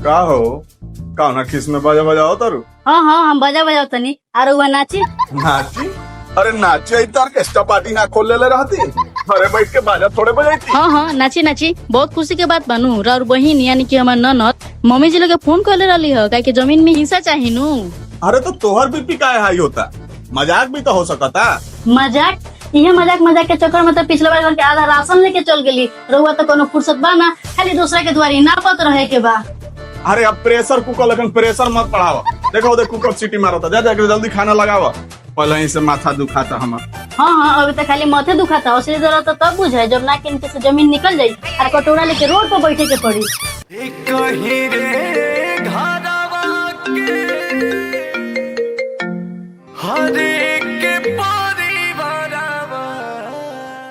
का हो का ना किस में बाजा बजाओ तारू हाँ हाँ हम बजा बजाओ तनी और वह नाची नाची। अरे नाची आई तो ऑर्केस्ट्रा पार्टी ना खोल ले रहती। अरे बैठ के बाजा थोड़े बजाती। हाँ हाँ नाची नाची बहुत खुशी के बात बनू और बहन यानी कि हमार ननद मम्मी जी लोग फोन कर ले रही है काहे कि जमीन में हिस्सा चाहिए नू। अरे तो तोहर बीपी का हाई होता, मजाक भी तो हो सकता। मजाक ये मजाक मजाक के चक्कर में तो पिछले बार के आधा राशन लेके चल गेली रहुआ तो कोनो फुर्सत बा ना खाली दूसरा के द्वारी ना पत रहे के बा। अरे अब प्रेशर कुकर लेकिन प्रेशर मत बढ़ावा। देखो देख कुकर सीटी मारता, जा जाके जल्दी खाना लगावा, पहले ही से माथा दुखाता हमारा। हाँ हाँ अभी तक खाली माथे दुखाता असली जरूरत तो तब बुझाए जब ना किन से जमीन निकल जाये और कटोरा लेके रोड पर बैठे के पड़ी।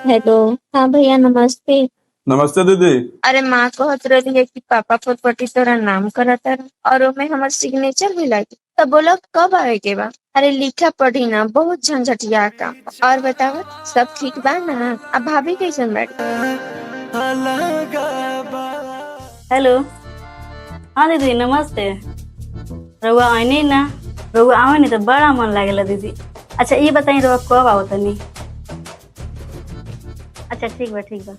हेलो। हाँ भैया नमस्ते। नमस्ते दीदी। अरे माँ कहत रही है कि पापा प्रॉपर्टी तोरा नाम करता और ओमे हमार सिग्नेचर भी लगी, तो बोलो कब आवे के बा? अरे लिखा पढ़ी ना बहुत झंझटिया का। और बताओ सब ठीक बा ना? अब भाभी कैसन बैठ? हेलो हाँ दीदी नमस्ते। रहुआ आने ना रहुआ आवे नहीं तो बड़ा मन लागेला दीदी। अच्छा ये बताइए रहुआ कब आओ तनी? अच्छा ठीक बा ठीक बा।